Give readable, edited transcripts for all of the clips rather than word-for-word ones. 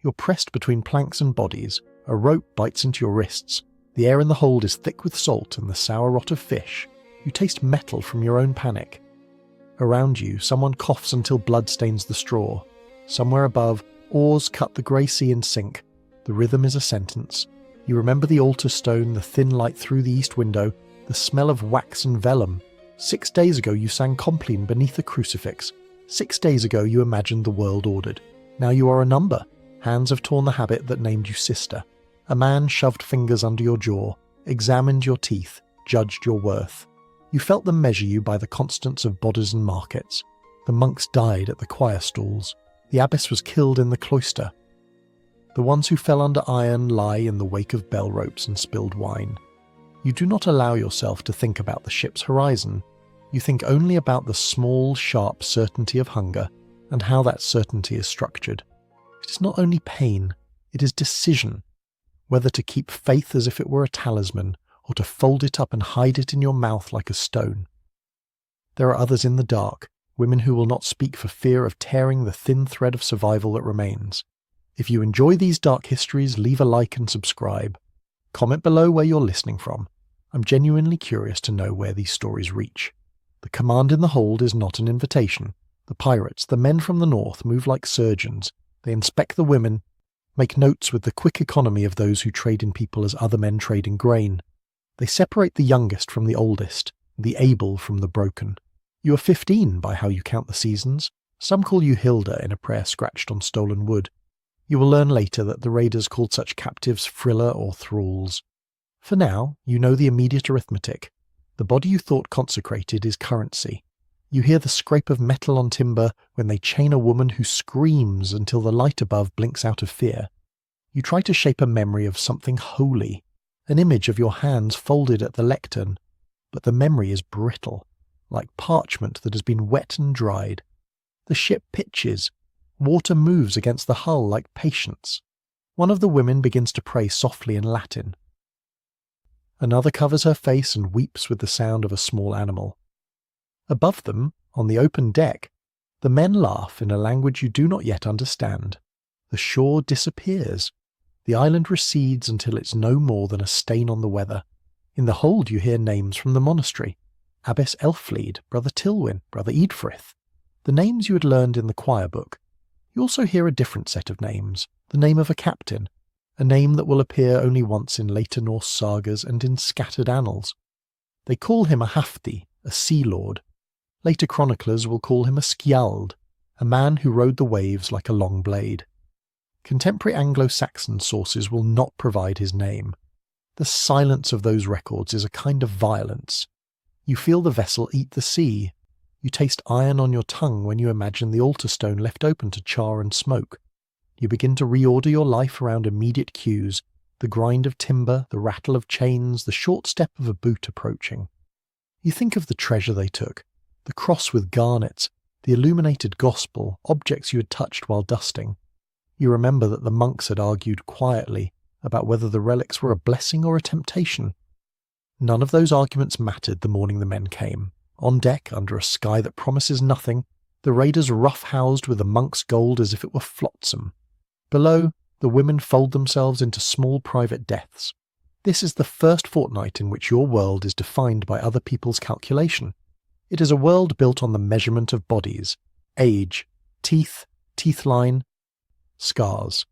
You're pressed between planks and bodies, a rope bites into your wrists, the air in the hold is thick with salt and the sour rot of fish. You taste metal from your own panic. Around you, someone coughs until blood stains the straw. Somewhere above, oars cut the grey sea and sink. The rhythm is a sentence. You remember the altar stone, the thin light through the east window, the smell of wax and vellum. 6 days ago you sang Compline beneath a crucifix. 6 days ago you imagined the world ordered. Now you are a number. Hands have torn the habit that named you sister. A man shoved fingers under your jaw, examined your teeth, judged your worth. You felt them measure you by the constants of bodies and markets. The monks died at the choir stalls. The abbess was killed in the cloister. The ones who fell under iron lie in the wake of bell ropes and spilled wine. You do not allow yourself to think about the ship's horizon. You think only about the small, sharp certainty of hunger and how that certainty is structured. It is not only pain, it is decision. Whether to keep faith as if it were a talisman, or to fold it up and hide it in your mouth like a stone. There are others in the dark, women who will not speak for fear of tearing the thin thread of survival that remains. If you enjoy these dark histories, leave a like and subscribe. Comment below where you're listening from. I'm genuinely curious to know where these stories reach. The command in the hold is not an invitation. The pirates, the men from the north, move like surgeons. They inspect the women, make notes with the quick economy of those who trade in people as other men trade in grain. They separate the youngest from the oldest, the able from the broken. You are 15 by how you count the seasons. Some call you Hilda in a prayer scratched on stolen wood. You will learn later that the raiders called such captives frilla or thralls. For now, you know the immediate arithmetic. The body you thought consecrated is currency. You hear the scrape of metal on timber when they chain a woman who screams until the light above blinks out of fear. You try to shape a memory of something holy, an image of your hands folded at the lectern, but the memory is brittle, like parchment that has been wet and dried. The ship pitches. Water moves against the hull like patience. One of the women begins to pray softly in Latin. Another covers her face and weeps with the sound of a small animal. Above them, on the open deck, the men laugh in a language you do not yet understand. The shore disappears. The island recedes until it's no more than a stain on the weather. In the hold you hear names from the monastery. Abbess Elfleid, Brother Tilwyn, Brother Eadfrith. The names you had learned in the choir book. You also hear a different set of names, the name of a captain, a name that will appear only once in later Norse sagas and in scattered annals. They call him a hafti, a sea lord. Later chroniclers will call him a skjald, a man who rode the waves like a long blade. Contemporary Anglo-Saxon sources will not provide his name. The silence of those records is a kind of violence. You feel the vessel eat the sea. You taste iron on your tongue when you imagine the altar stone left open to char and smoke. You begin to reorder your life around immediate cues, the grind of timber, the rattle of chains, the short step of a boot approaching. You think of the treasure they took, the cross with garnets, the illuminated gospel, objects you had touched while dusting. You remember that the monks had argued quietly about whether the relics were a blessing or a temptation. None of those arguments mattered the morning the men came. On deck, under a sky that promises nothing, the raiders rough-housed with the monks' gold as if it were flotsam. Below, the women fold themselves into small private deaths. This is the first fortnight in which your world is defined by other people's calculation. It is a world built on the measurement of bodies, age, teeth, teeth line, scars.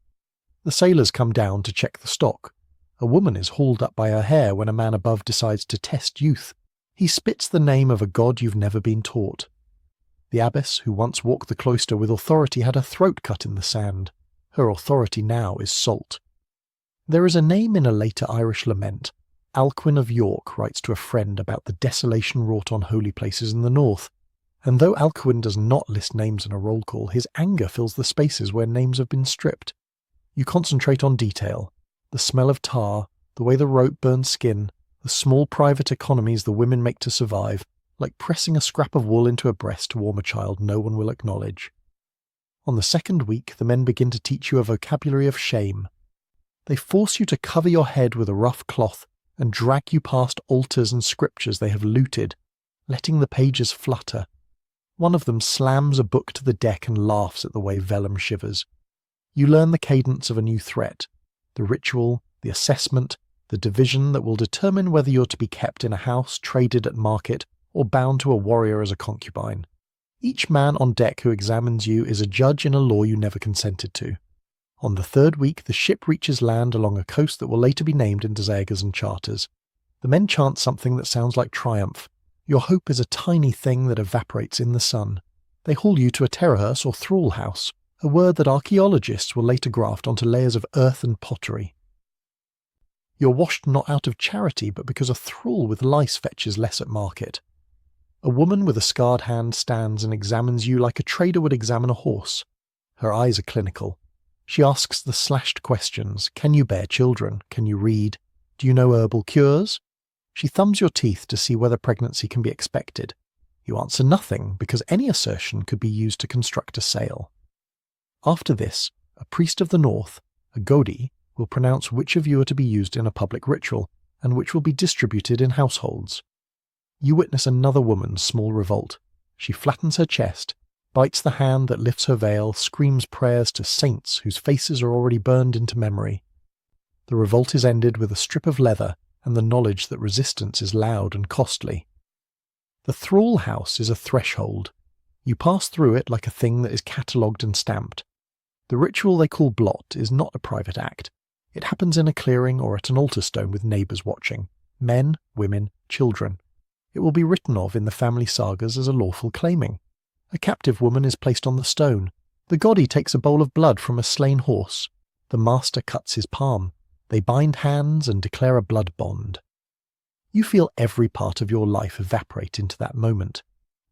The sailors come down to check the stock. A woman is hauled up by her hair when a man above decides to test youth. He spits the name of a god you've never been taught. The abbess, who once walked the cloister with authority, had her throat cut in the sand. Her authority now is salt. There is a name in a later Irish lament. Alcuin of York writes to a friend about the desolation wrought on holy places in the north, and though Alcuin does not list names in a roll call, his anger fills the spaces where names have been stripped. You concentrate on detail, the smell of tar, the way the rope burns skin, the small private economies the women make to survive, like pressing a scrap of wool into a breast to warm a child no one will acknowledge. On the second week, the men begin to teach you a vocabulary of shame. They force you to cover your head with a rough cloth and drag you past altars and scriptures they have looted, letting the pages flutter. One of them slams a book to the deck and laughs at the way vellum shivers. You learn the cadence of a new threat, the ritual, the assessment, the division that will determine whether you're to be kept in a house, traded at market, or bound to a warrior as a concubine. Each man on deck who examines you is a judge in a law you never consented to. On the third week, the ship reaches land along a coast that will later be named in sagas and charters. The men chant something that sounds like triumph. Your hope is a tiny thing that evaporates in the sun. They haul you to a terrahus or thrall house, a word that archaeologists will later graft onto layers of earth and pottery. You're washed not out of charity, but because a thrall with lice fetches less at market. A woman with a scarred hand stands and examines you like a trader would examine a horse. Her eyes are clinical. She asks the slashed questions. Can you bear children? Can you read? Do you know herbal cures? She thumbs your teeth to see whether pregnancy can be expected. You answer nothing, because any assertion could be used to construct a sail. After this, a priest of the north, a godi, will pronounce which of you are to be used in a public ritual, and which will be distributed in households. You witness another woman's small revolt. She flattens her chest, bites the hand that lifts her veil, screams prayers to saints whose faces are already burned into memory. The revolt is ended with a strip of leather and the knowledge that resistance is loud and costly. The thrall house is a threshold. You pass through it like a thing that is catalogued and stamped. The ritual they call blot is not a private act. It happens in a clearing or at an altar stone with neighbours watching. Men, women, children. It will be written of in the family sagas as a lawful claiming. A captive woman is placed on the stone. The godi takes a bowl of blood from a slain horse. The master cuts his palm. They bind hands and declare a blood bond. You feel every part of your life evaporate into that moment.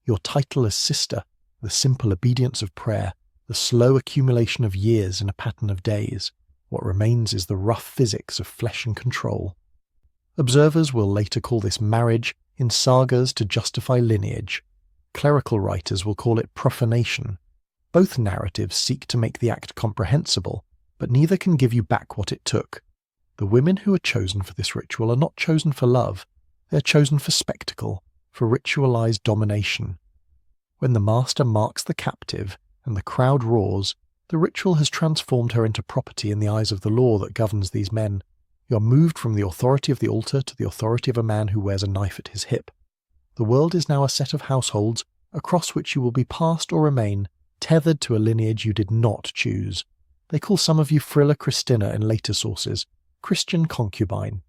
Your title as sister, the simple obedience of prayer, the slow accumulation of years in a pattern of days. What remains is the rough physics of flesh and control. Observers will later call this marriage, in sagas to justify lineage. Clerical writers will call it profanation. Both narratives seek to make the act comprehensible, but neither can give you back what it took. The women who are chosen for this ritual are not chosen for love. They are chosen for spectacle, for ritualized domination. When the master marks the captive and the crowd roars, the ritual has transformed her into property in the eyes of the law that governs these men. You are moved from the authority of the altar to the authority of a man who wears a knife at his hip. The world is now a set of households across which you will be passed or remain, tethered to a lineage you did not choose. They call some of you Frilla Christina in later sources, Christian concubine.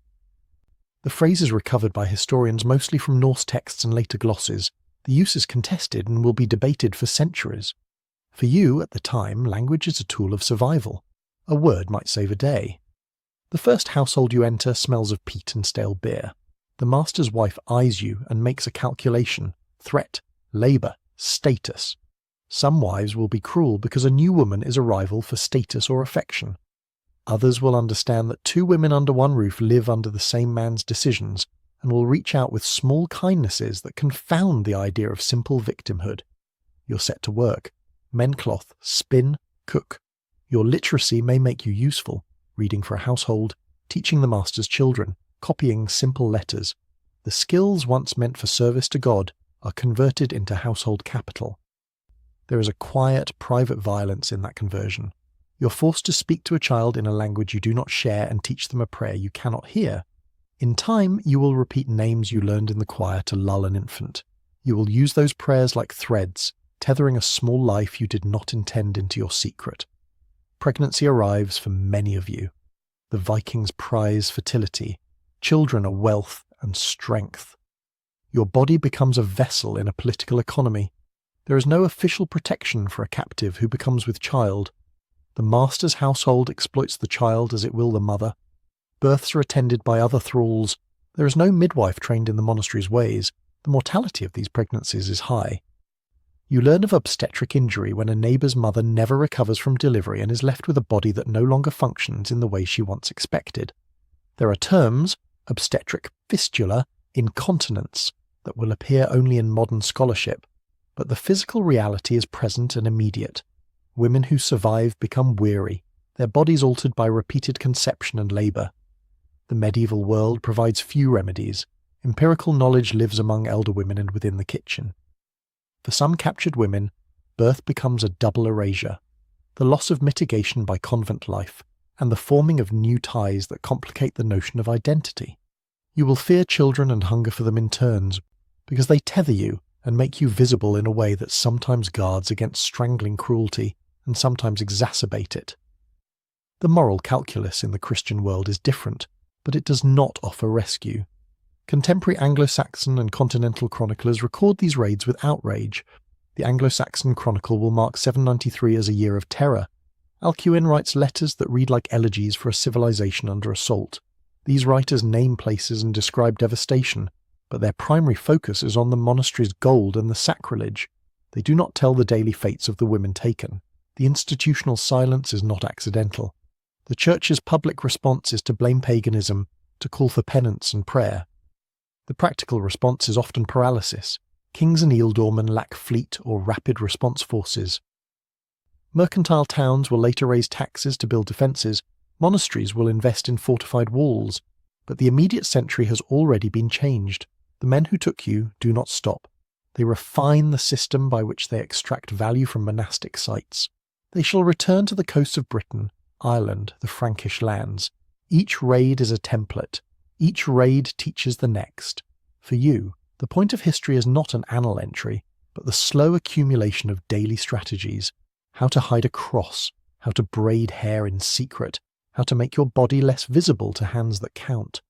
The phrase is recovered by historians mostly from Norse texts and later glosses. The use is contested and will be debated for centuries. For you, at the time, language is a tool of survival. A word might save a day. The first household you enter smells of peat and stale beer. The master's wife eyes you and makes a calculation, threat, labour, status. Some wives will be cruel because a new woman is a rival for status or affection. Others will understand that two women under one roof live under the same man's decisions and will reach out with small kindnesses that confound the idea of simple victimhood. You're set to work. Mend cloth, spin, cook. Your literacy may make you useful, reading for a household, teaching the master's children, copying simple letters. The skills once meant for service to God are converted into household capital. There is a quiet, private violence in that conversion. You're forced to speak to a child in a language you do not share and teach them a prayer you cannot hear. In time, you will repeat names you learned in the choir to lull an infant. You will use those prayers like threads, tethering a small life you did not intend into your secret. Pregnancy arrives for many of you. The Vikings prize fertility. Children are wealth and strength. Your body becomes a vessel in a political economy. There is no official protection for a captive who becomes with child. The master's household exploits the child as it will the mother. Births are attended by other thralls. There is no midwife trained in the monastery's ways. The mortality of these pregnancies is high. You learn of obstetric injury when a neighbour's mother never recovers from delivery and is left with a body that no longer functions in the way she once expected. There are terms, obstetric fistula, incontinence, that will appear only in modern scholarship, but the physical reality is present and immediate. Women who survive become weary, their bodies altered by repeated conception and labour. The medieval world provides few remedies. Empirical knowledge lives among elder women and within the kitchen. For some captured women, birth becomes a double erasure. the loss of mitigation by convent life, and the forming of new ties that complicate the notion of identity. You will fear children and hunger for them in turns, because they tether you and make you visible in a way that sometimes guards against strangling cruelty and sometimes exacerbate it. The moral calculus in the Christian world is different, but it does not offer rescue. Contemporary Anglo-Saxon and Continental chroniclers record these raids with outrage. The Anglo-Saxon Chronicle will mark 793 as a year of terror. Alcuin writes letters that read like elegies for a civilization under assault. These writers name places and describe devastation, but their primary focus is on the monastery's gold and the sacrilege. They do not tell the daily fates of the women taken. The institutional silence is not accidental. The Church's public response is to blame paganism, to call for penance and prayer. The practical response is often paralysis. Kings and ealdormen lack fleet or rapid response forces. Mercantile towns will later raise taxes to build defences. Monasteries will invest in fortified walls. But the immediate century has already been changed. The men who took you do not stop. They refine the system by which they extract value from monastic sites. They shall return to the coasts of Britain, Ireland, the Frankish lands. Each raid is a template. Each raid teaches the next. For you, the point of history is not an annal entry, but the slow accumulation of daily strategies. How to hide a cross, how to braid hair in secret, how to make your body less visible to hands that count.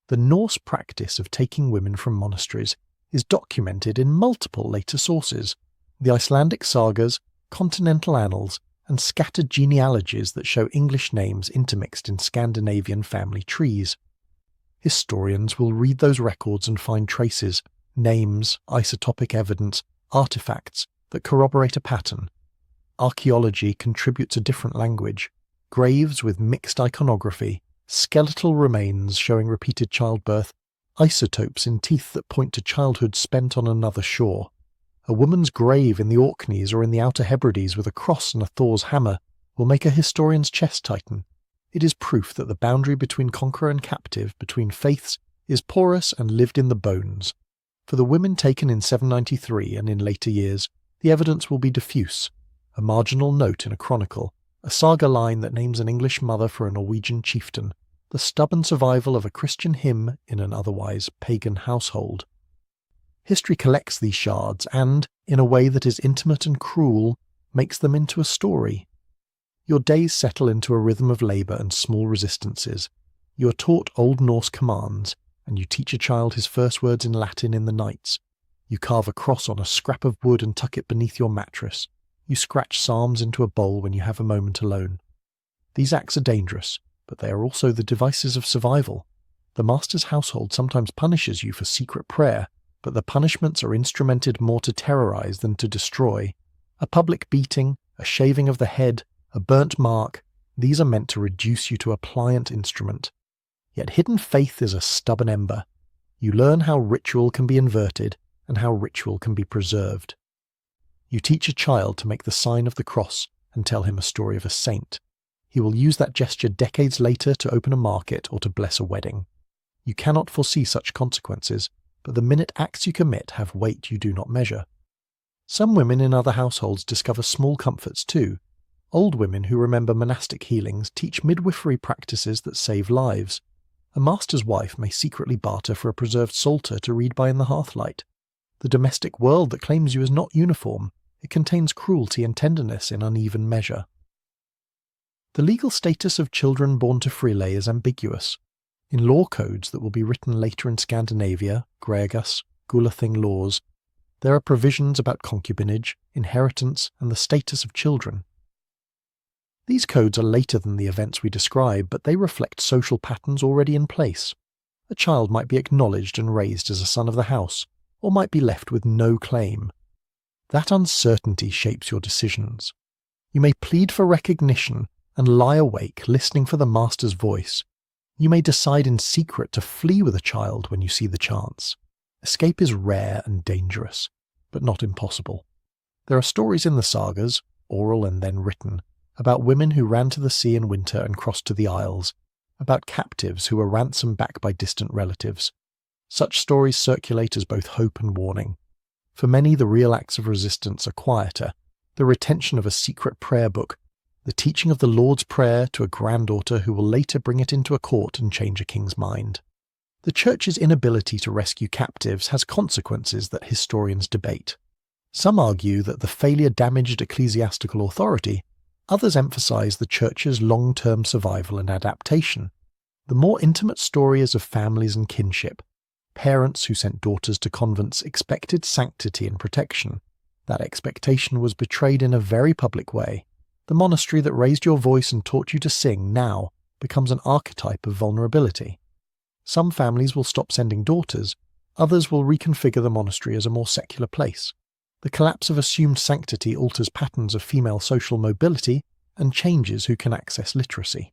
The Norse practice of taking women from monasteries is documented in multiple later sources: the Icelandic sagas, continental annals, and scattered genealogies that show English names intermixed in Scandinavian family trees. Historians will read those records and find traces, names, isotopic evidence, artifacts that corroborate a pattern. Archaeology contributes a different language. Graves with mixed iconography, skeletal remains showing repeated childbirth, isotopes in teeth that point to childhood spent on another shore. A woman's grave in the Orkneys or in the Outer Hebrides with a cross and a Thor's hammer will make a historian's chest tighten. It is proof that the boundary between conqueror and captive, between faiths, is porous and lived in the bones. For the women taken in 793 and in later years, the evidence will be diffuse. A marginal note in a chronicle, a saga line that names an English mother for a Norwegian chieftain, the stubborn survival of a Christian hymn in an otherwise pagan household. History collects these shards and, in a way that is intimate and cruel, makes them into a story. Your days settle into a rhythm of labour and small resistances. You are taught Old Norse commands, and you teach a child his first words in Latin in the nights. You carve a cross on a scrap of wood and tuck it beneath your mattress. You scratch psalms into a bowl when you have a moment alone. These acts are dangerous, but they are also the devices of survival. The master's household sometimes punishes you for secret prayer, but the punishments are instrumented more to terrorize than to destroy. A public beating, a shaving of the head, a burnt mark, these are meant to reduce you to a pliant instrument. Yet hidden faith is a stubborn ember. You learn how ritual can be inverted and how ritual can be preserved. You teach a child to make the sign of the cross and tell him a story of a saint. He will use that gesture decades later to open a market or to bless a wedding. You cannot foresee such consequences, but the minute acts you commit have weight you do not measure. Some women in other households discover small comforts too. Old women who remember monastic healings teach midwifery practices that save lives. A master's wife may secretly barter for a preserved psalter to read by in the hearthlight. The domestic world that claims you is not uniform. It contains cruelty and tenderness in uneven measure. The legal status of children born to Frile is ambiguous. In law codes that will be written later in Scandinavia, Gregers, Gulathing laws, there are provisions about concubinage, inheritance, and the status of children. These codes are later than the events we describe, but they reflect social patterns already in place. A child might be acknowledged and raised as a son of the house, or might be left with no claim. That uncertainty shapes your decisions. You may plead for recognition and lie awake listening for the master's voice. You may decide in secret to flee with a child when you see the chance. Escape is rare and dangerous, but not impossible. There are stories in the sagas, oral and then written, about women who ran to the sea in winter and crossed to the Isles, about captives who were ransomed back by distant relatives. Such stories circulate as both hope and warning. For many, the real acts of resistance are quieter. the retention of a secret prayer book, the teaching of the Lord's Prayer to a granddaughter who will later bring it into a court and change a king's mind. The Church's inability to rescue captives has consequences that historians debate. Some argue that the failure damaged ecclesiastical authority, others emphasize the Church's long-term survival and adaptation. The more intimate story is of families and kinship. Parents who sent daughters to convents expected sanctity and protection. That expectation was betrayed in a very public way. The monastery that raised your voice and taught you to sing now becomes an archetype of vulnerability. Some families will stop sending daughters, others will reconfigure the monastery as a more secular place. The collapse of assumed sanctity alters patterns of female social mobility and changes who can access literacy.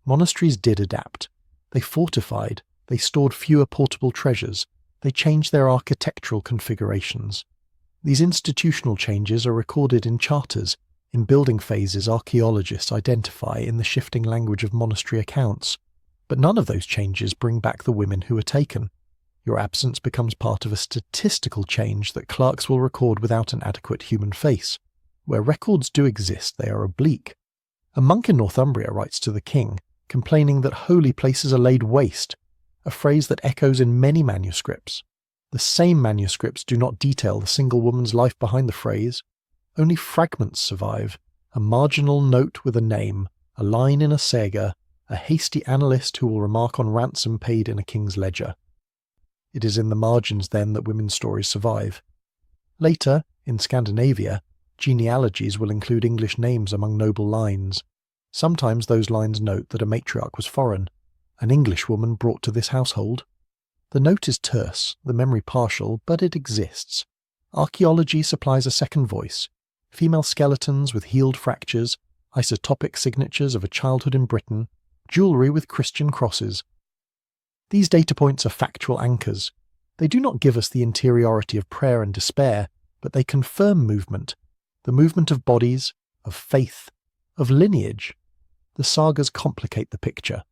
Monasteries did adapt. They fortified, they stored fewer portable treasures, they changed their architectural configurations. These institutional changes are recorded in charters, in building phases archaeologists identify in the shifting language of monastery accounts. But none of those changes bring back the women who were taken. Your absence becomes part of a statistical change that clerks will record without an adequate human face. Where records do exist, they are oblique. A monk in Northumbria writes to the king, complaining that holy places are laid waste, a phrase that echoes in many manuscripts. The same manuscripts do not detail the single woman's life behind the phrase. Only fragments survive, a marginal note with a name, a line in a saga, a hasty annalist who will remark on ransom paid in a king's ledger. It is in the margins then that women's stories survive. Later, in Scandinavia, genealogies will include English names among noble lines. Sometimes those lines note that a matriarch was foreign, an English woman brought to this household. The note is terse, the memory partial, but it exists. Archaeology supplies a second voice. Female skeletons with healed fractures, isotopic signatures of a childhood in Britain, jewellery with Christian crosses. These data points are factual anchors. They do not give us the interiority of prayer and despair, but they confirm movement, the movement of bodies, of faith, of lineage. The sagas complicate the picture.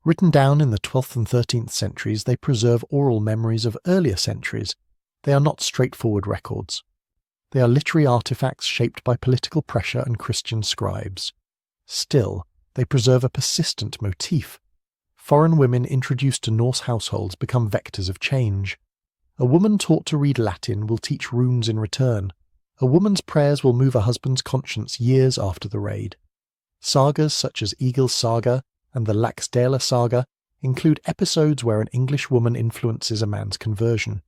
Written down in the 12th and 13th centuries, they preserve oral memories of earlier centuries. They are not straightforward records. They are literary artifacts shaped by political pressure and Christian scribes. Still, they preserve a persistent motif. Foreign women introduced to Norse households become vectors of change. A woman taught to read Latin will teach runes in return. A woman's prayers will move a husband's conscience years after the raid. Sagas such as Egil's Saga and the Laxdæla Saga include episodes where an English woman influences a man's conversion.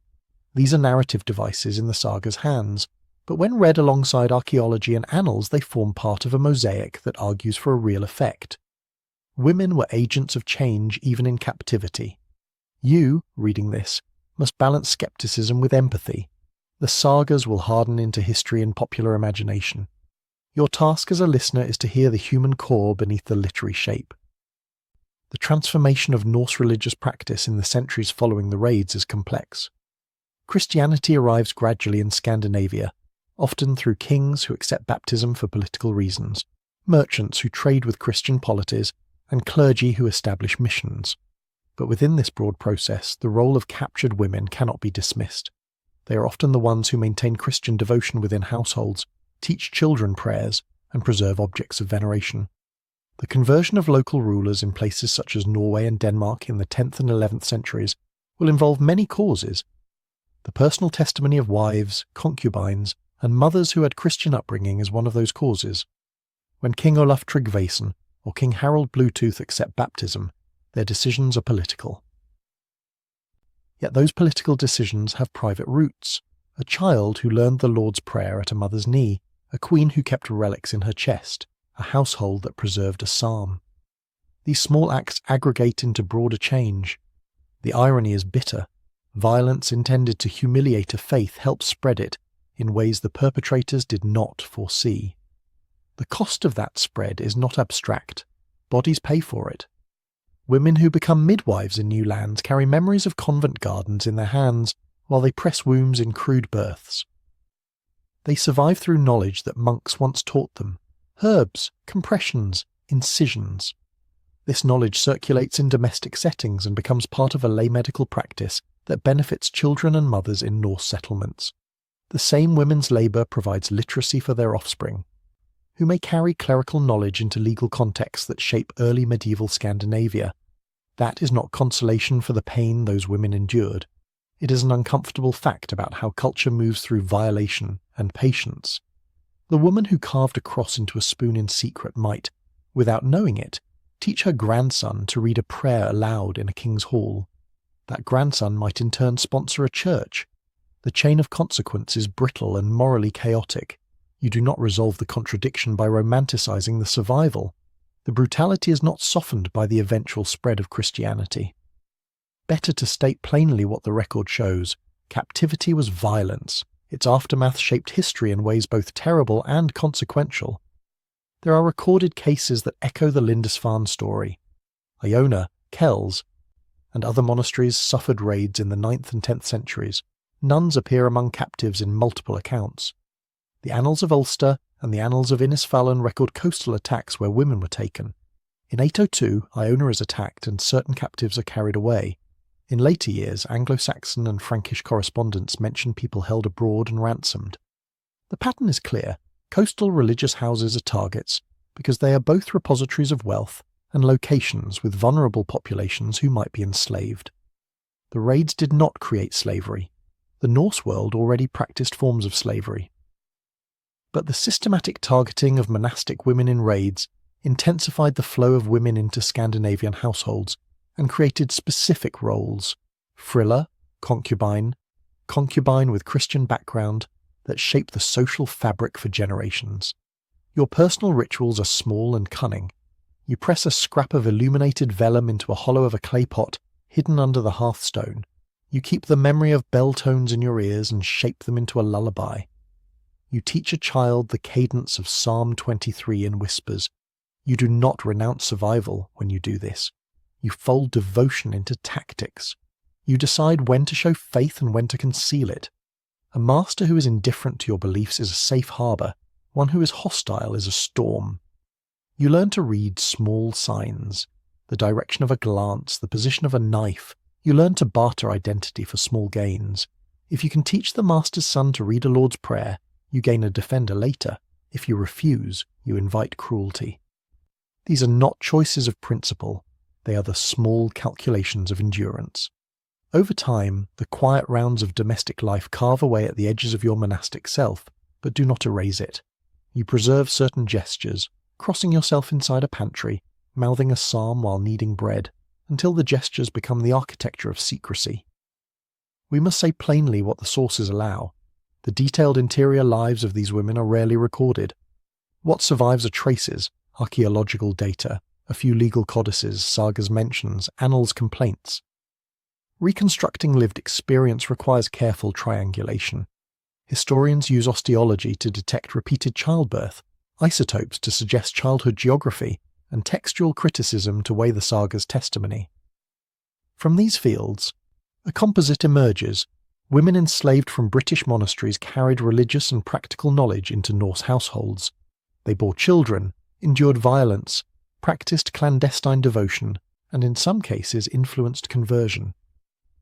These are narrative devices in the saga's hands, but when read alongside archaeology and annals, they form part of a mosaic that argues for a real effect. Women were agents of change even in captivity. You, reading this, must balance skepticism with empathy. The sagas will harden into history and popular imagination. Your task as a listener is to hear the human core beneath the literary shape. The transformation of Norse religious practice in the centuries following the raids is complex. Christianity arrives gradually in Scandinavia, often through kings who accept baptism for political reasons, merchants who trade with Christian polities, and clergy who establish missions. But within this broad process, the role of captured women cannot be dismissed. They are often the ones who maintain Christian devotion within households, teach children prayers, and preserve objects of veneration. The conversion of local rulers in places such as Norway and Denmark in the 10th and 11th centuries will involve many causes. The personal testimony of wives, concubines, and mothers who had Christian upbringing is one of those causes. When King Olaf Tryggvason or King Harald Bluetooth accept baptism, their decisions are political. Yet those political decisions have private roots. A child who learned the Lord's Prayer at a mother's knee, a queen who kept relics in her chest, a household that preserved a psalm. These small acts aggregate into broader change. The irony is bitter. Violence intended to humiliate a faith helps spread it in ways the perpetrators did not foresee. The cost of that spread is not abstract. Bodies pay for it. Women who become midwives in new lands carry memories of convent gardens in their hands while they press wombs in crude births. They survive through knowledge that monks once taught them: herbs, compressions, incisions. This knowledge circulates in domestic settings and becomes part of a lay medical practice that benefits children and mothers in Norse settlements. the same women's labour provides literacy for their offspring, who may carry clerical knowledge into legal contexts that shape early medieval Scandinavia. That is not consolation for the pain those women endured. It is an uncomfortable fact about how culture moves through violation and patience. The woman who carved a cross into a spoon in secret might, without knowing it, teach her grandson to read a prayer aloud in a king's hall. That grandson might in turn sponsor a church. The chain of consequence is brittle and morally chaotic. You do not resolve the contradiction by romanticizing the survival. The brutality is not softened by the eventual spread of Christianity. Better to state plainly what the record shows. Captivity was violence. Its aftermath shaped history in ways both terrible and consequential. There are recorded cases that echo the Lindisfarne story. Iona, Kells, and other monasteries suffered raids in the 9th and 10th centuries. Nuns appear among captives in multiple accounts. The Annals of Ulster and the Annals of Lindisfarne record coastal attacks where women were taken. In 802, Iona is attacked and certain captives are carried away. In later years, Anglo-Saxon and Frankish correspondence mention people held abroad and ransomed. The pattern is clear. Coastal religious houses are targets because they are both repositories of wealth and locations with vulnerable populations who might be enslaved. The raids did not create slavery. The Norse world already practiced forms of slavery. But the systematic targeting of monastic women in raids intensified the flow of women into Scandinavian households and created specific roles: frilla, concubine with Christian background, that shape the social fabric for generations. Your personal rituals are small and cunning. You press a scrap of illuminated vellum into a hollow of a clay pot hidden under the hearthstone. You keep the memory of bell tones in your ears and shape them into a lullaby. You teach a child the cadence of Psalm 23 in whispers. You do not renounce survival when you do this. You fold devotion into tactics. You decide when to show faith and when to conceal it. A master who is indifferent to your beliefs is a safe harbour. One who is hostile is a storm. You learn to read small signs, the direction of a glance, the position of a knife. You learn to barter identity for small gains. If you can teach the master's son to read a Lord's Prayer, you gain a defender later. If you refuse, you invite cruelty. These are not choices of principle. They are the small calculations of endurance. Over time, the quiet rounds of domestic life carve away at the edges of your monastic self, but do not erase it. You preserve certain gestures, crossing yourself inside a pantry, mouthing a psalm while kneading bread, until the gestures become the architecture of secrecy. We must say plainly what the sources allow. The detailed interior lives of these women are rarely recorded. What survives are traces, archaeological data, a few legal codices, sagas mentions, annals complaints. Reconstructing lived experience requires careful triangulation. Historians use osteology to detect repeated childbirth, isotopes to suggest childhood geography, and textual criticism to weigh the saga's testimony. From these fields, a composite emerges. Women enslaved from British monasteries carried religious and practical knowledge into Norse households. They bore children, endured violence, practiced clandestine devotion, and in some cases influenced conversion.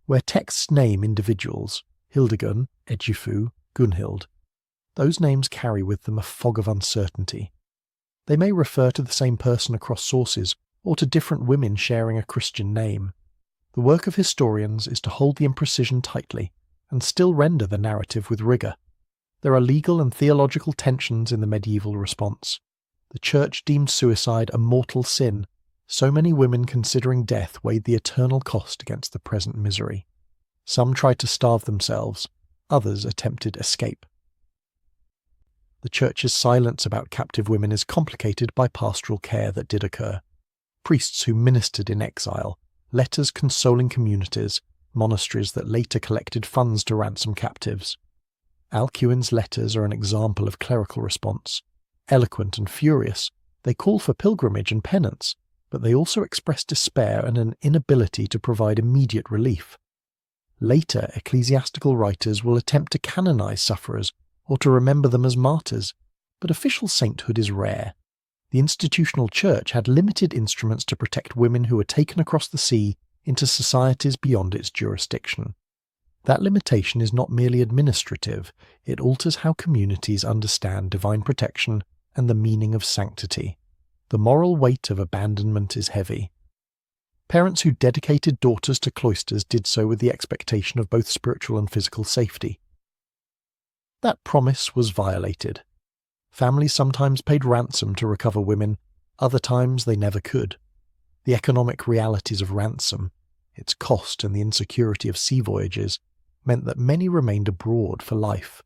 Where texts name individuals, Hildegun, Egifu, Gunhild, those names carry with them a fog of uncertainty. They may refer to the same person across sources, or to different women sharing a Christian name. The work of historians is to hold the imprecision tightly, and still render the narrative with rigour. There are legal and theological tensions in the medieval response. The Church deemed suicide a mortal sin. So many women considering death weighed the eternal cost against the present misery. Some tried to starve themselves, others attempted escape. The Church's silence about captive women is complicated by pastoral care that did occur. Priests who ministered in exile, letters consoling communities, monasteries that later collected funds to ransom captives. Alcuin's letters are an example of clerical response. Eloquent and furious, they call for pilgrimage and penance, but they also express despair and an inability to provide immediate relief. Later, ecclesiastical writers will attempt to canonize sufferers or to remember them as martyrs, but official sainthood is rare. The institutional church had limited instruments to protect women who were taken across the sea into societies beyond its jurisdiction. That limitation is not merely administrative, it alters how communities understand divine protection and the meaning of sanctity. The moral weight of abandonment is heavy. Parents who dedicated daughters to cloisters did so with the expectation of both spiritual and physical safety. That promise was violated. Families sometimes paid ransom to recover women, other times they never could. The economic realities of ransom, its cost and the insecurity of sea voyages, meant that many remained abroad for life.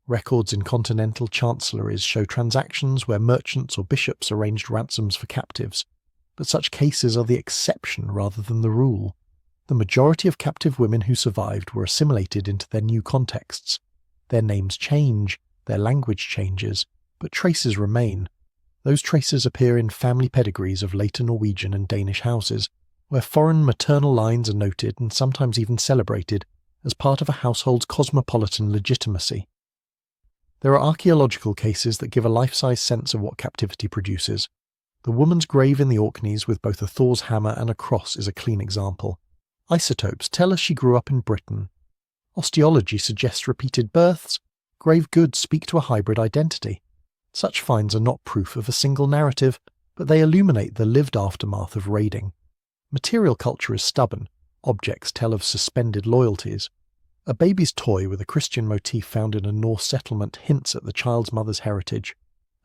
Records in continental chancelleries show transactions where merchants or bishops arranged ransoms for captives, but such cases are the exception rather than the rule. The majority of captive women who survived were assimilated into their new contexts. Their names change, their language changes, but traces remain. Those traces appear in family pedigrees of later Norwegian and Danish houses, where foreign maternal lines are noted and sometimes even celebrated as part of a household's cosmopolitan legitimacy. There are archaeological cases that give a life-size sense of what captivity produces. The woman's grave in the Orkneys with both a Thor's hammer and a cross is a clean example. Isotopes tell us she grew up in Britain. Osteology suggests repeated births. Grave goods speak to a hybrid identity. Such finds are not proof of a single narrative, but they illuminate the lived aftermath of raiding. Material culture is stubborn. Objects tell of suspended loyalties. A baby's toy with a Christian motif found in a Norse settlement hints at the child's mother's heritage.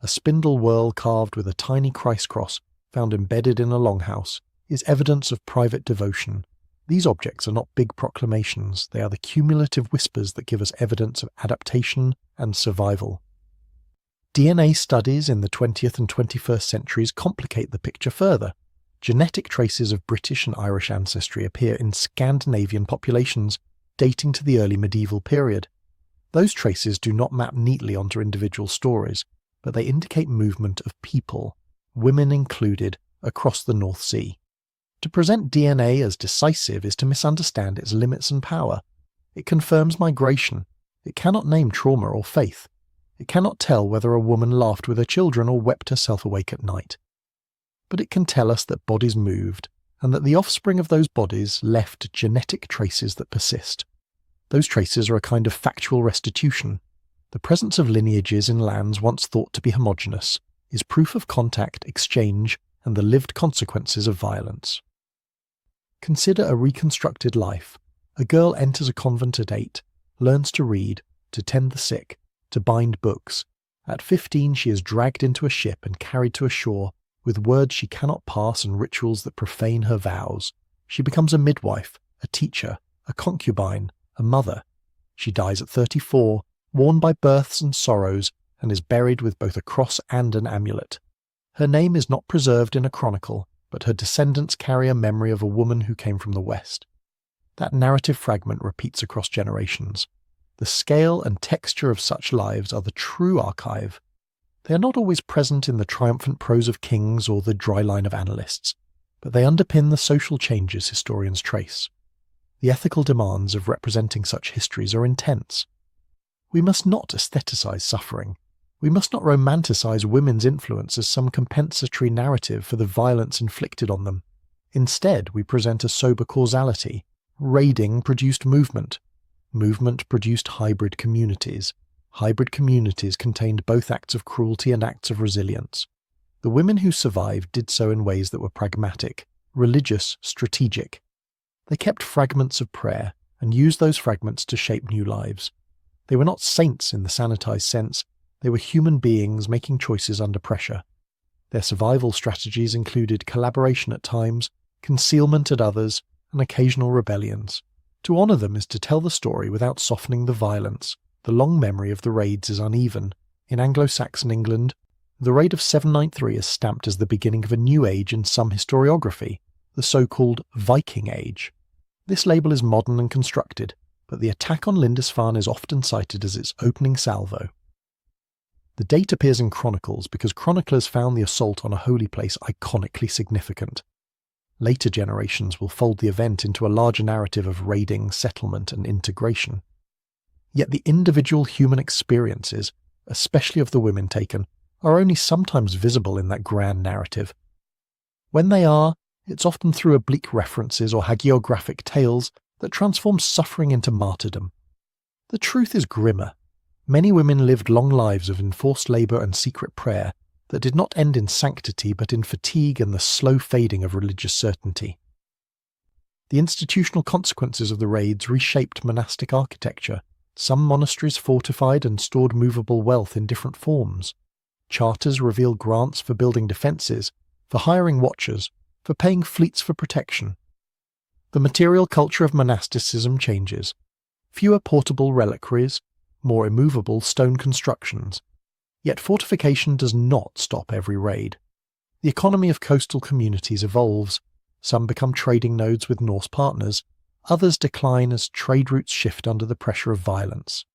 A spindle whorl carved with a tiny Christ cross found embedded in a longhouse is evidence of private devotion. These objects are not big proclamations, they are the cumulative whispers that give us evidence of adaptation and survival. DNA studies in the 20th and 21st centuries complicate the picture further. Genetic traces of British and Irish ancestry appear in Scandinavian populations dating to the early medieval period. Those traces do not map neatly onto individual stories, but they indicate movement of people, women included, across the North Sea. To present DNA as decisive is to misunderstand its limits and power. It confirms migration. It cannot name trauma or faith. It cannot tell whether a woman laughed with her children or wept herself awake at night. But it can tell us that bodies moved, and that the offspring of those bodies left genetic traces that persist. Those traces are a kind of factual restitution. The presence of lineages in lands once thought to be homogeneous is proof of contact, exchange, and the lived consequences of violence. Consider a reconstructed life. A girl enters a convent at 8, learns to read, to tend the sick, to bind books. At 15 she is dragged into a ship and carried to a shore, with words she cannot pass and rituals that profane her vows. She becomes a midwife, a teacher, a concubine, a mother. She dies at 34, worn by births and sorrows, and is buried with both a cross and an amulet. Her name is not preserved in a chronicle, but her descendants carry a memory of a woman who came from the West. That narrative fragment repeats across generations. The scale and texture of such lives are the true archive. They are not always present in the triumphant prose of kings or the dry line of annalists, but they underpin the social changes historians trace. The ethical demands of representing such histories are intense. We must not aestheticize suffering. We must not romanticize women's influence as some compensatory narrative for the violence inflicted on them. Instead, we present a sober causality. Raiding produced movement. Movement produced hybrid communities. Hybrid communities contained both acts of cruelty and acts of resilience. The women who survived did so in ways that were pragmatic, religious, strategic. They kept fragments of prayer and used those fragments to shape new lives. They were not saints in the sanitized sense, they were human beings making choices under pressure. Their survival strategies included collaboration at times, concealment at others, and occasional rebellions. To honour them is to tell the story without softening the violence. The long memory of the raids is uneven. In Anglo-Saxon England, the raid of 793 is stamped as the beginning of a new age in some historiography, the so-called Viking Age. This label is modern and constructed, but the attack on Lindisfarne is often cited as its opening salvo. The date appears in chronicles because chroniclers found the assault on a holy place iconically significant. Later generations will fold the event into a larger narrative of raiding, settlement, and integration. Yet the individual human experiences, especially of the women taken, are only sometimes visible in that grand narrative. When they are, it's often through oblique references or hagiographic tales that transforms suffering into martyrdom. The truth is grimmer. Many women lived long lives of enforced labour and secret prayer that did not end in sanctity but in fatigue and the slow fading of religious certainty. The institutional consequences of the raids reshaped monastic architecture. Some monasteries fortified and stored movable wealth in different forms. Charters revealed grants for building defences, for hiring watchers, for paying fleets for protection. The material culture of monasticism changes. Fewer portable reliquaries, more immovable stone constructions. Yet fortification does not stop every raid. The economy of coastal communities evolves. Some become trading nodes with Norse partners, others decline as trade routes shift under the pressure of violence.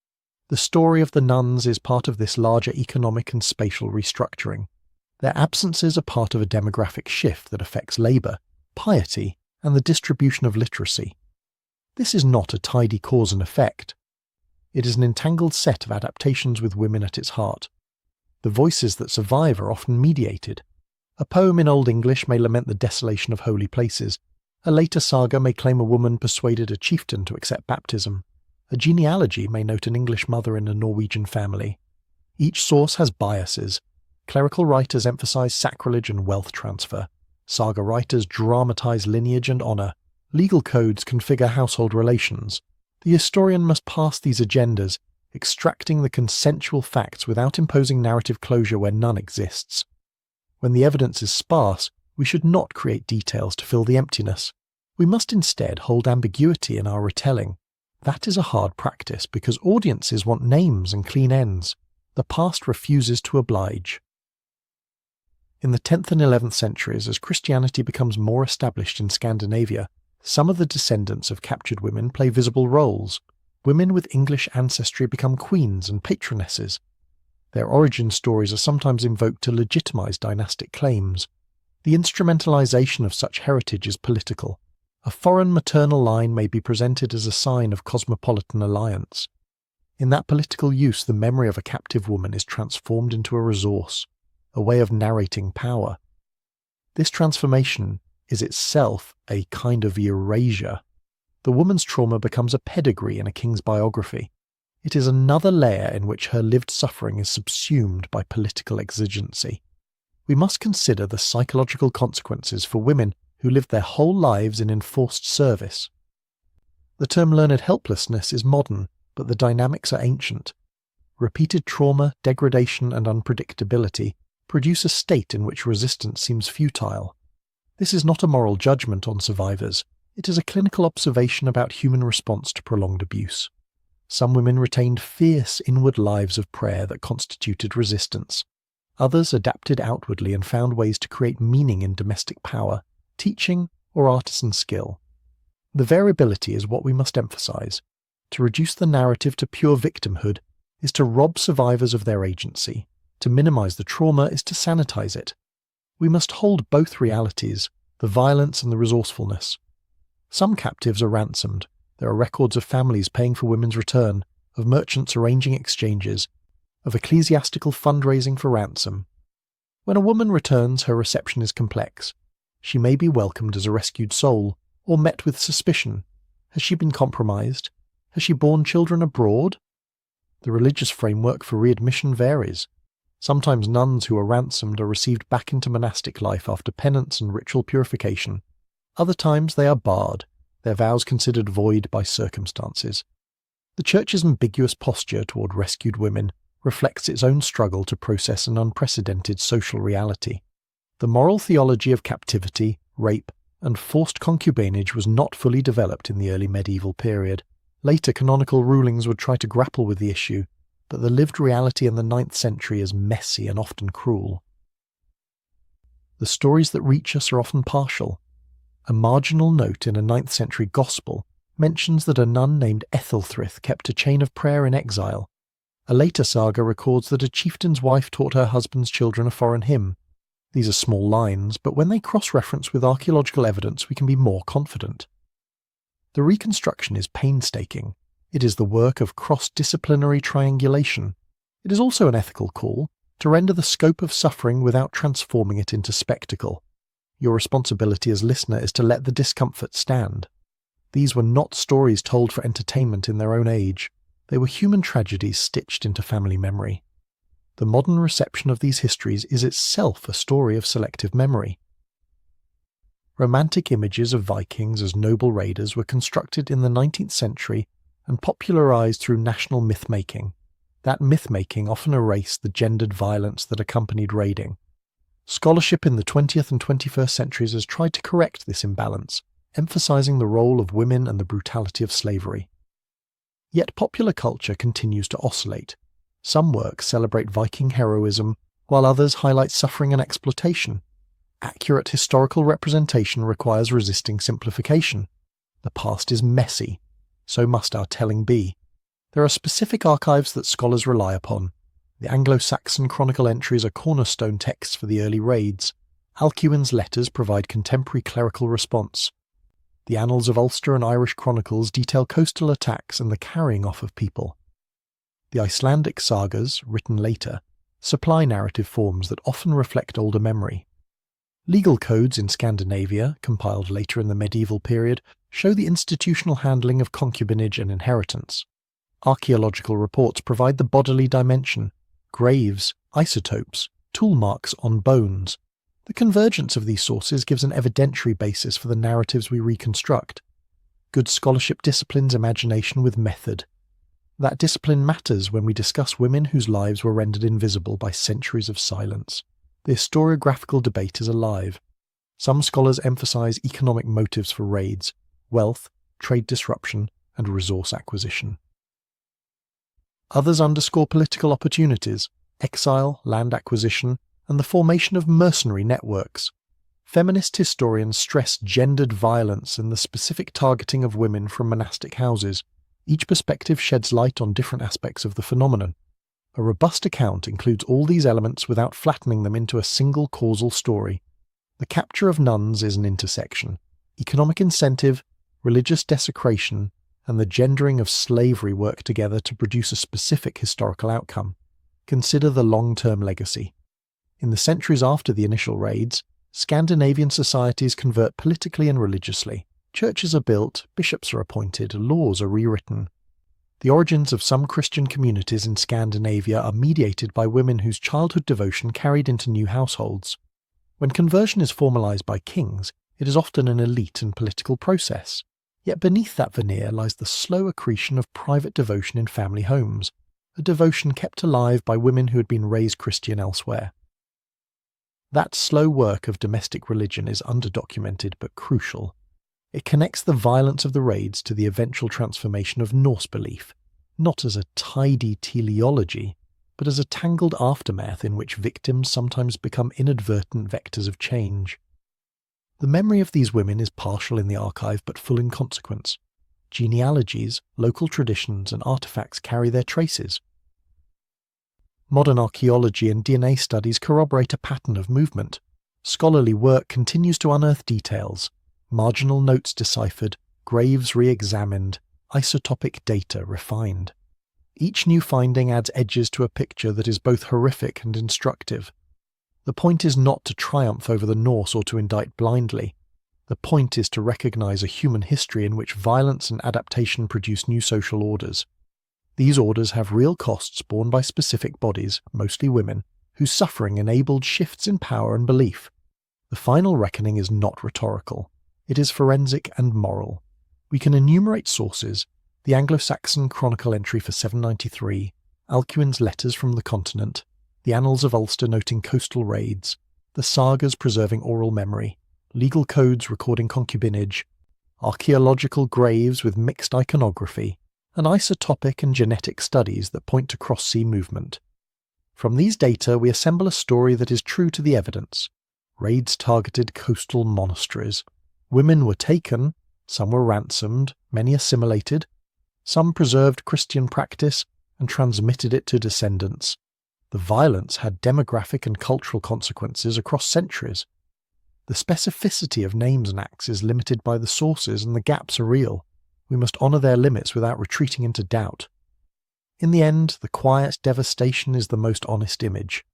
The story of the nuns is part of this larger economic and spatial restructuring. Their absences are part of a demographic shift that affects labour, piety, and the distribution of literacy. This is not a tidy cause and effect. It is an entangled set of adaptations with women at its heart. The voices that survive are often mediated. A poem in Old English may lament the desolation of holy places. A later saga may claim a woman persuaded a chieftain to accept baptism. A genealogy may note an English mother in a Norwegian family. Each source has biases. Clerical writers emphasize sacrilege and wealth transfer. Saga writers dramatize lineage and honor. Legal codes configure household relations. The historian must pass these agendas, extracting the consensual facts without imposing narrative closure where none exists. When the evidence is sparse, we should not create details to fill the emptiness. We must instead hold ambiguity in our retelling. That is a hard practice because audiences want names and clean ends. The past refuses to oblige. In the 10th and 11th centuries, as Christianity becomes more established in Scandinavia, some of the descendants of captured women play visible roles. Women with English ancestry become queens and patronesses. Their origin stories are sometimes invoked to legitimize dynastic claims. The instrumentalization of such heritage is political. A foreign maternal line may be presented as a sign of cosmopolitan alliance. In that political use, the memory of a captive woman is transformed into a resource, a way of narrating power. This transformation is itself a kind of erasure. The woman's trauma becomes a pedigree in a king's biography. It is another layer in which her lived suffering is subsumed by political exigency. We must consider the psychological consequences for women who lived their whole lives in enforced service. The term learned helplessness is modern, but the dynamics are ancient. Repeated trauma, degradation, and unpredictability produce a state in which resistance seems futile. This is not a moral judgment on survivors. It is a clinical observation about human response to prolonged abuse. Some women retained fierce inward lives of prayer that constituted resistance. Others adapted outwardly and found ways to create meaning in domestic power, teaching, or artisan skill. The variability is what we must emphasize. To reduce the narrative to pure victimhood is to rob survivors of their agency. To minimize the trauma is to sanitize it. We must hold both realities, the violence and the resourcefulness. Some captives are ransomed. There are records of families paying for women's return, of merchants arranging exchanges, of ecclesiastical fundraising for ransom. When a woman returns, her reception is complex. She may be welcomed as a rescued soul, or met with suspicion. Has she been compromised? Has she borne children abroad? The religious framework for readmission varies. Sometimes nuns who are ransomed are received back into monastic life after penance and ritual purification. Other times they are barred, their vows considered void by circumstances. The Church's ambiguous posture toward rescued women reflects its own struggle to process an unprecedented social reality. The moral theology of captivity, rape, and forced concubinage was not fully developed in the early medieval period. Later canonical rulings would try to grapple with the issue, but the lived reality in the 9th century is messy and often cruel. The stories that reach us are often partial. A marginal note in a 9th century gospel mentions that a nun named Ethelthryth kept a chain of prayer in exile. A later saga records that a chieftain's wife taught her husband's children a foreign hymn. These are small lines, but when they cross-reference with archaeological evidence we can be more confident. The reconstruction is painstaking. It is the work of cross-disciplinary triangulation. It is also an ethical call to render the scope of suffering without transforming it into spectacle. Your responsibility as listener is to let the discomfort stand. These were not stories told for entertainment in their own age. They were human tragedies stitched into family memory. The modern reception of these histories is itself a story of selective memory. Romantic images of Vikings as noble raiders were constructed in the 19th century and popularized through national myth-making. That myth-making often erased the gendered violence that accompanied raiding. Scholarship in the 20th and 21st centuries has tried to correct this imbalance, emphasizing the role of women and the brutality of slavery. Yet popular culture continues to oscillate. Some works celebrate Viking heroism, while others highlight suffering and exploitation. Accurate historical representation requires resisting simplification. The past is messy. So must our telling be. There are specific archives that scholars rely upon. The Anglo-Saxon chronicle entries are cornerstone texts for the early raids. Alcuin's letters provide contemporary clerical response. The Annals of Ulster and Irish chronicles detail coastal attacks and the carrying off of people. The Icelandic sagas, written later, supply narrative forms that often reflect older memory. Legal codes in Scandinavia, compiled later in the medieval period, show the institutional handling of concubinage and inheritance. Archaeological reports provide the bodily dimension: graves, isotopes, tool marks on bones. The convergence of these sources gives an evidentiary basis for the narratives we reconstruct. Good scholarship disciplines imagination with method. That discipline matters when we discuss women whose lives were rendered invisible by centuries of silence. The historiographical debate is alive. Some scholars emphasize economic motives for raids: wealth, trade disruption, and resource acquisition. Others underscore political opportunities: exile, land acquisition, and the formation of mercenary networks. Feminist historians stress gendered violence and the specific targeting of women from monastic houses. Each perspective sheds light on different aspects of the phenomenon. A robust account includes all these elements without flattening them into a single causal story. The capture of nuns is an intersection. Economic incentive, religious desecration, and the gendering of slavery work together to produce a specific historical outcome. Consider the long-term legacy. In the centuries after the initial raids, Scandinavian societies convert politically and religiously. Churches are built, bishops are appointed, laws are rewritten. The origins of some Christian communities in Scandinavia are mediated by women whose childhood devotion carried into new households. When conversion is formalized by kings, it is often an elite and political process. Yet beneath that veneer lies the slow accretion of private devotion in family homes, a devotion kept alive by women who had been raised Christian elsewhere. That slow work of domestic religion is underdocumented but crucial. It connects the violence of the raids to the eventual transformation of Norse belief, not as a tidy teleology, but as a tangled aftermath in which victims sometimes become inadvertent vectors of change. The memory of these women is partial in the archive but full in consequence. Genealogies, local traditions, and artifacts carry their traces. Modern archaeology and DNA studies corroborate a pattern of movement. Scholarly work continues to unearth details: marginal notes deciphered, graves re-examined, isotopic data refined. Each new finding adds edges to a picture that is both horrific and instructive. The point is not to triumph over the Norse or to indict blindly. The point is to recognize a human history in which violence and adaptation produce new social orders. These orders have real costs borne by specific bodies, mostly women, whose suffering enabled shifts in power and belief. The final reckoning is not rhetorical. It is forensic and moral. We can enumerate sources: the Anglo-Saxon chronicle entry for 793, Alcuin's letters from the continent, the Annals of Ulster noting coastal raids, the sagas preserving oral memory, legal codes recording concubinage, archaeological graves with mixed iconography, and isotopic and genetic studies that point to cross-sea movement. From these data we assemble a story that is true to the evidence. Raids targeted coastal monasteries. Women were taken, some were ransomed, many assimilated, some preserved Christian practice and transmitted it to descendants. The violence had demographic and cultural consequences across centuries. The specificity of names and acts is limited by the sources, and the gaps are real. We must honour their limits without retreating into doubt. In the end, the quiet devastation is the most honest image.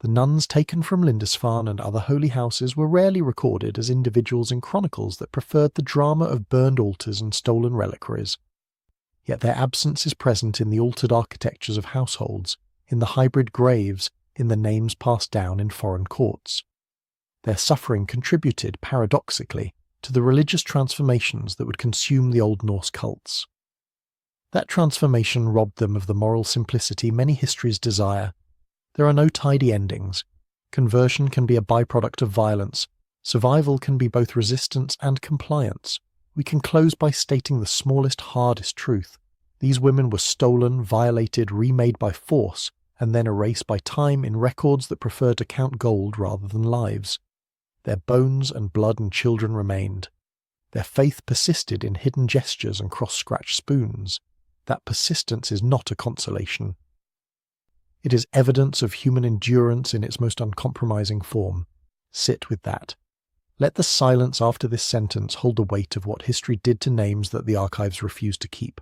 The nuns taken from Lindisfarne and other holy houses were rarely recorded as individuals in chronicles that preferred the drama of burned altars and stolen reliquaries. Yet their absence is present in the altered architectures of households, in the hybrid graves, in the names passed down in foreign courts. Their suffering contributed, paradoxically, to the religious transformations that would consume the Old Norse cults. That transformation robbed them of the moral simplicity many histories desire. There are no tidy endings. Conversion can be a byproduct of violence. Survival can be both resistance and compliance. We can close by stating the smallest, hardest truth. These women were stolen, violated, remade by force, and then erased by time in records that preferred to count gold rather than lives. Their bones and blood and children remained. Their faith persisted in hidden gestures and cross-scratched spoons. That persistence is not a consolation. It is evidence of human endurance in its most uncompromising form. Sit with that. Let the silence after this sentence hold the weight of what history did to names that the archives refused to keep.